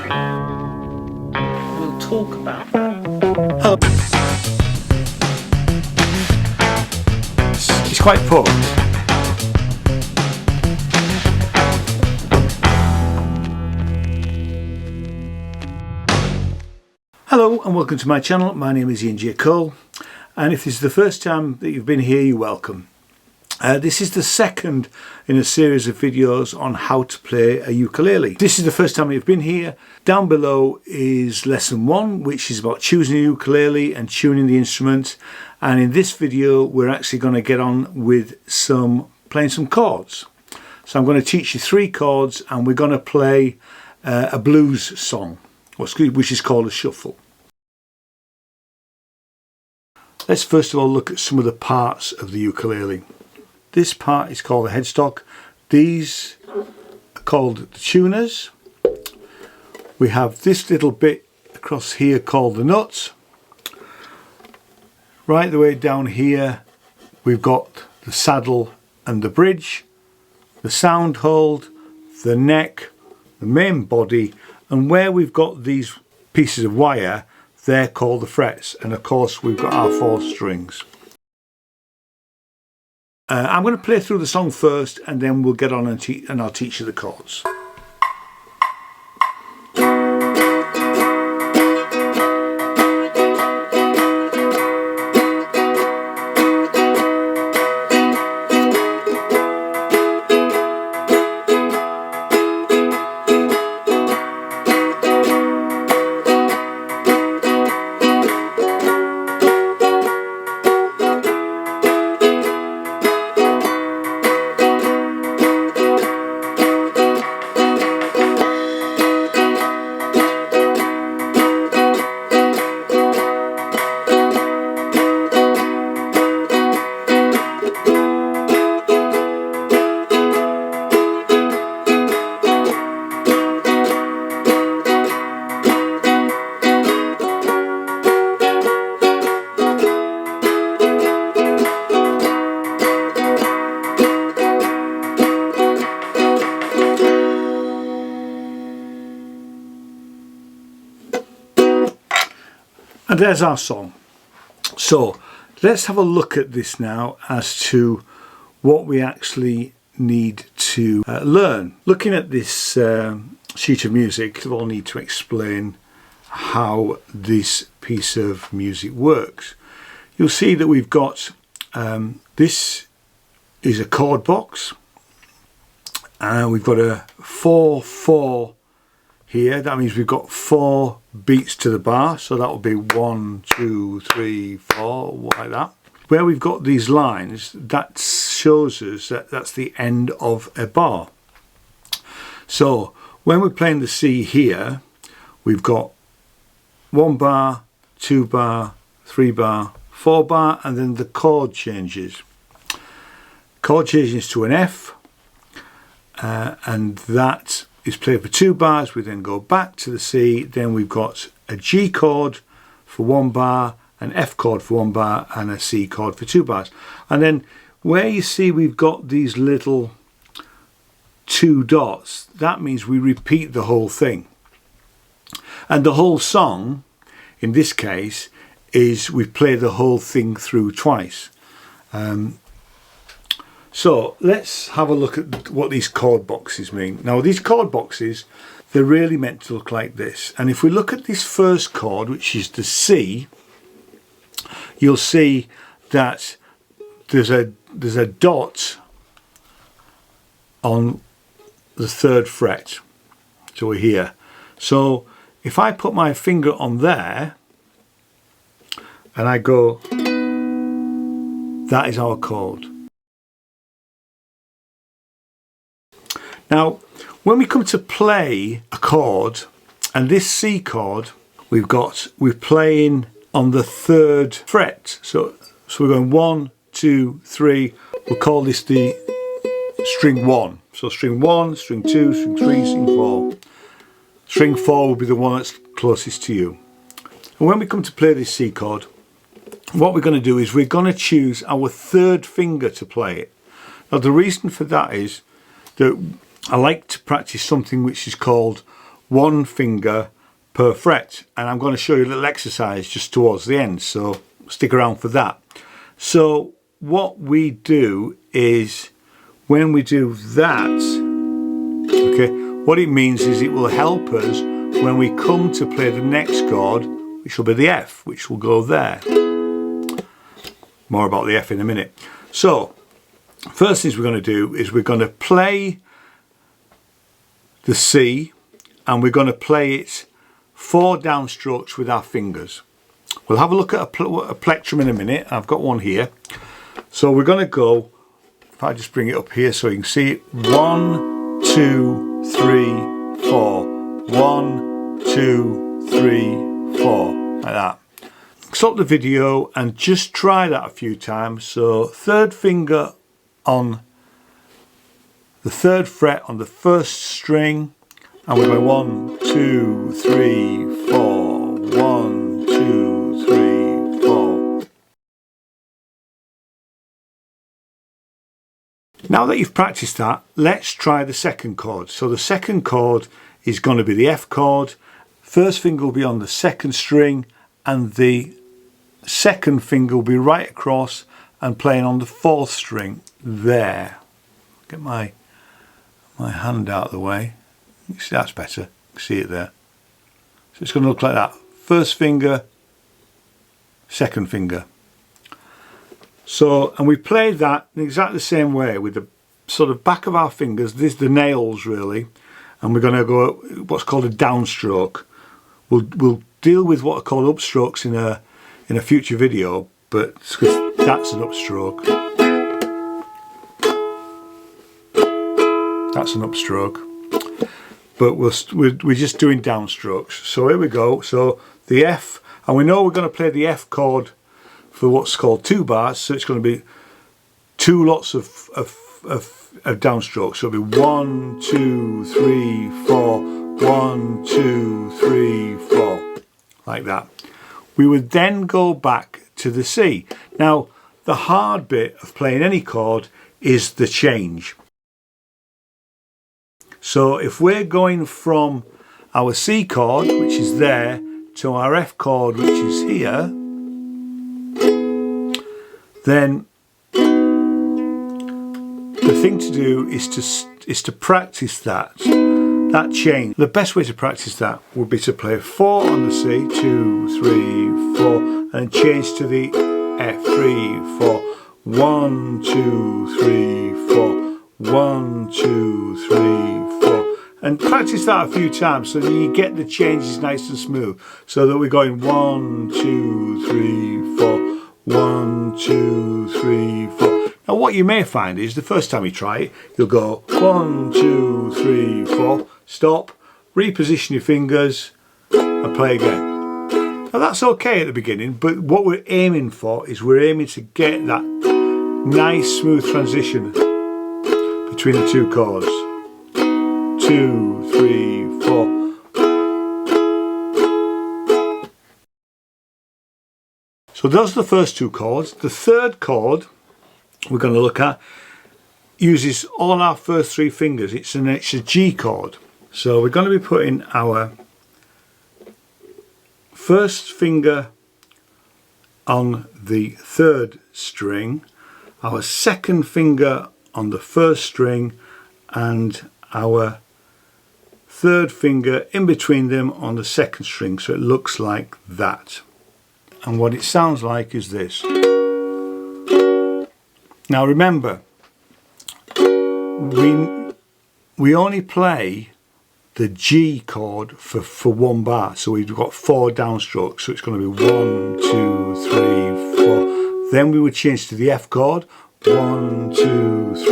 We'll talk about that. It's quite poor. Hello and welcome to my channel. My name is Ian J. Cole, and if this is the first time that you've been here, you're welcome. This is the second in a series of videos on how to play a ukulele. This is the first time you've been here. Down below is lesson 1, which is about choosing a ukulele and tuning the instrument. And in this video, we're actually going to get on with playing some chords. So I'm going to teach you 3 chords, and we're going to play a blues song, which is called a shuffle. Let's first of all look at some of the parts of the ukulele. This part is called the headstock. These are called the tuners. We have this little bit across here called the nuts. Right the way down here we've got the saddle and the bridge, the sound hold, the neck, the main body, and where we've got these pieces of wire, they're called the frets, and of course we've got our 4 strings. I'm going to play through the song first, and then we'll get on and I'll teach you the chords. And there's our song. So let's have a look at this now as to what we actually need to learn. Looking at this sheet of music, we all need to explain how this piece of music works. You'll see that we've got this is a chord box, and we've got a 4/4 here. That means we've got 4 beats to the bar, so that will be 1, 2, 3, 4, like that. Where we've got these lines, that shows us that that's the end of a bar. So when we're playing the C here, we've got 1 bar, 2 bar, 3 bar, 4 bar, and then the chord changes. Chord changes to an F, and that is played for 2 bars. We then go back to the C. Then we've got a G chord for 1 bar, an F chord for 1 bar, and a C chord for 2 bars. And then where you see we've got these little 2 dots, that means we repeat the whole thing. And the whole song, in this case, is we play the whole thing through twice. So let's have a look at what these chord boxes mean. Now these chord boxes, they're really meant to look like this. And if we look at this first chord, which is the C, you'll see that there's a dot on the 3rd fret. So we're here. So if I put my finger on there and I go, that is our chord. Now, when we come to play a chord, and this C chord, we're playing on the 3rd fret. So we're going 1, 2, 3. We'll call this the string 1. So string 1, string 2, string 3, string 4. String 4 will be the one that's closest to you. And when we come to play this C chord, what we're going to do is we're going to choose our 3rd finger to play it. Now the reason for that is that I like to practice something which is called one finger per fret, and I'm going to show you a little exercise just towards the end, so stick around for that. So what we do is when we do that, okay, what it means is it will help us when we come to play the next chord, which will be the F, which will go there. More about the F in a minute. So first things we're going to do is we're going to play the C, and we're going to play it 4 downstrokes with our fingers. We'll have a look at a plectrum in a minute. I've got one here. So we're going to go, if I just bring it up here so you can see it, 1, 2, 3, 4. 1, 2, 3, 4. Like that. Stop the video and just try that a few times. So third finger on the 3rd fret on the 1st string, and we're going 1, 2, 3, 4. 1, 2, 3, 4. Now that you've practiced that, let's try the second chord. So the second chord is going to be the F chord. First finger will be on the 2nd string, and the 2nd finger will be right across and playing on the 4th string there. Get my hand out of the way. You see, that's better. You see it there. So it's going to look like that. First finger, 2nd finger. So, and we play that in exactly the same way with the sort of back of our fingers. This is the nails really, and we're going to go what's called a downstroke. We'll deal with what are called upstrokes in a future video, but that's an upstroke. That's an upstroke. But we're just doing downstrokes. So here we go. So the F, and we know we're going to play the F chord for what's called 2 bars. So it's going to be 2 lots of downstrokes. So it'll be 1, 2, 3, 4. 1, 2, 3, 4. Like that. We would then go back to the C. Now, the hard bit of playing any chord is the change. So if we're going from our C chord, which is there, to our F chord, which is here, then the thing to do is to practice that change. The best way to practice that would be to play 4 on the C, 2, 3, 4, and change to the F, 3, 4, 1, 2, 3, 4, 1, 2, 3, 4, and practice that a few times so that you get the changes nice and smooth. So that we're going 1, 2, 3, 4, 1, 2, 3, 4. Now what you may find is the first time you try it, you'll go 1, 2, 3, 4, stop, reposition your fingers and play again. Now that's okay at the beginning, but what we're aiming for is we're aiming to get that nice smooth transition between the 2 chords. 2, 3, 4. So those are the first 2 chords. The 3rd chord we're going to look at uses all our first 3 fingers. It's a G chord. So we're going to be putting our first finger on the 3rd string, our 2nd finger on the 1st string, and our 3rd finger in between them on the 2nd string. So it looks like that. And what it sounds like is this. Now remember, we only play the G chord for 1 bar, so we've got 4 downstrokes, so it's going to be 1, 2, 3, 4. Then we would change to the F chord, 1, 2, 3,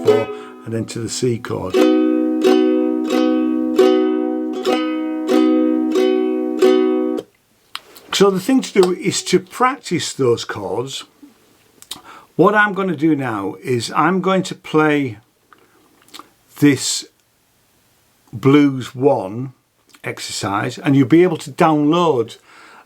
4, and then to the C chord. So the thing to do is to practice those chords. What I'm going to do now is I'm going to play this Blues 1 exercise, and you'll be able to download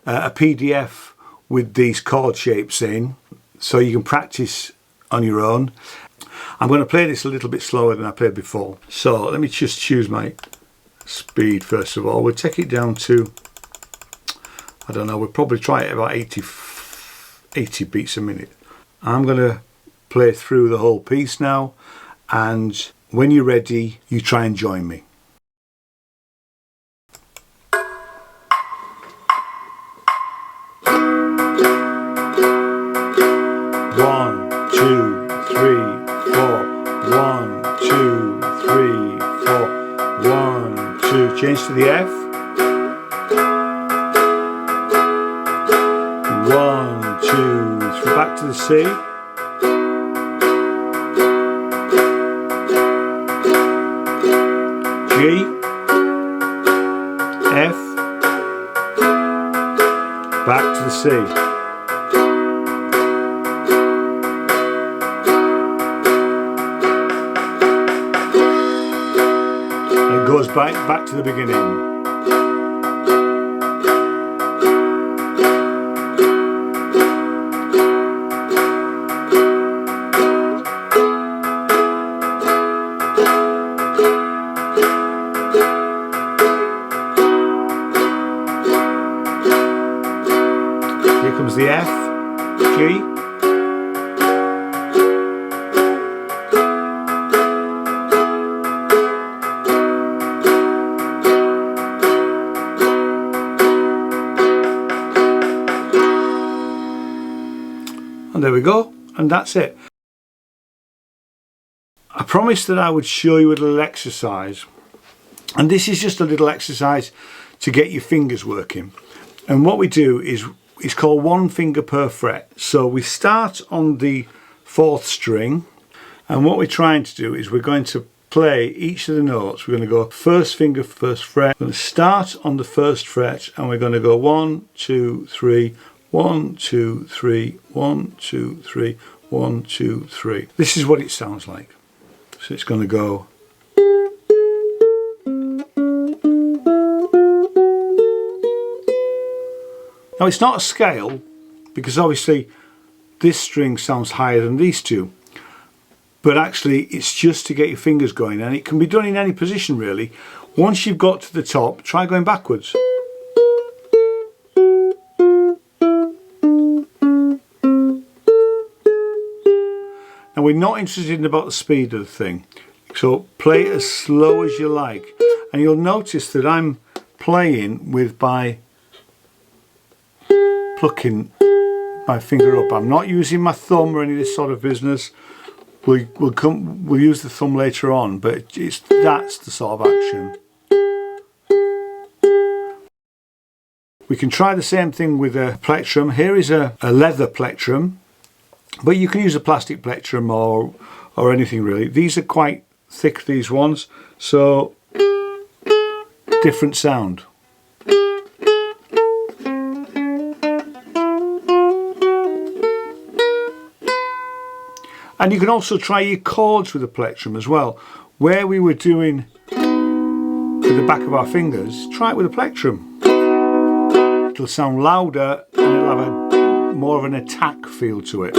a PDF with these chord shapes in, so you can practice on your own. I'm going to play this a little bit slower than I played before. So let me just choose my speed first of all. We'll take it down to, I don't know, we'll probably try it about 80 beats a minute. I'm going to play through the whole piece now, and when you're ready, you try and join me. One, two, three, four. 1, 2, 3, 4. 1, 2. Change to the F. 1, 2, 3. Back to the C. G. F. Back to the C. Goes back to the beginning. Here comes the F, G. And there we go, and that's it. I promised that I would show you a little exercise, and this is just a little exercise to get your fingers working. And what we do is, it's called 1 finger per fret. So we start on the 4th string, and what we're trying to do is we're going to play each of the notes. We're going to go 1st finger, 1st fret. We're going to start on the 1st fret, and we're going to go 1, 2, 3, 1, 2, 3, 1, 2, 3, 1, 2, 3. This is what it sounds like. So it's going to go. Now it's not a scale, because obviously this string sounds higher than these two. But actually it's just to get your fingers going, and it can be done in any position really. Once you've got to the top, try going backwards. Now we're not interested in about the speed of the thing, so play it as slow as you like, and you'll notice that I'm playing with by plucking my finger up. I'm not using my thumb or any of this sort of business. We'll use the thumb later on, but that's the sort of action. We can try the same thing with a plectrum. Here is a leather plectrum. But you can use a plastic plectrum or anything really. These are quite thick, these ones, so different sound. And you can also try your chords with a plectrum as well. Where we were doing with the back of our fingers, try it with a plectrum. It'll sound louder and it'll have more of an attack feel to it.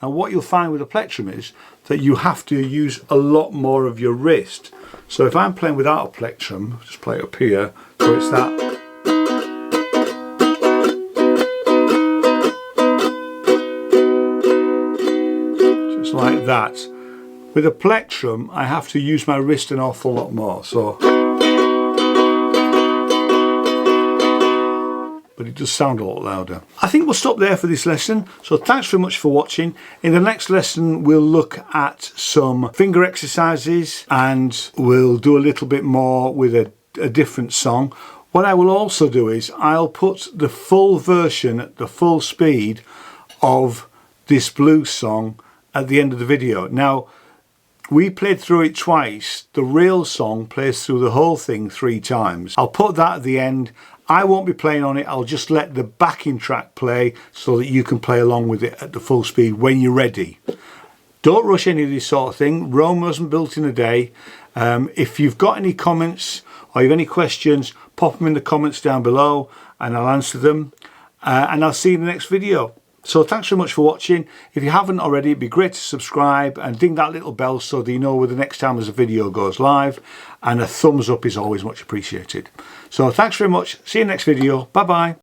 Now what you'll find with a plectrum is that you have to use a lot more of your wrist. So if I'm playing without a plectrum, just play it up here, so it's that. So it's like that. With a plectrum, I have to use my wrist an awful lot more. So. But it does sound a lot louder. I think we'll stop there for this lesson. So thanks very much for watching. In the next lesson, we'll look at some finger exercises and we'll do a little bit more with a different song. What I will also do is I'll put the full version at the full speed of this blues song at the end of the video. Now, we played through it twice. The real song plays through the whole thing 3 times. I'll put that at the end. I won't be playing on it, I'll just let the backing track play so that you can play along with it at the full speed when you're ready. Don't rush any of this sort of thing. Rome wasn't built in a day. If you've got any comments or you have any questions, pop them in the comments down below and I'll answer them. And I'll see you in the next video. So thanks very much for watching. If you haven't already, it'd be great to subscribe and ding that little bell so that you know when the next time there's a video goes live, and a thumbs up is always much appreciated. So thanks very much. See you next video. Bye bye.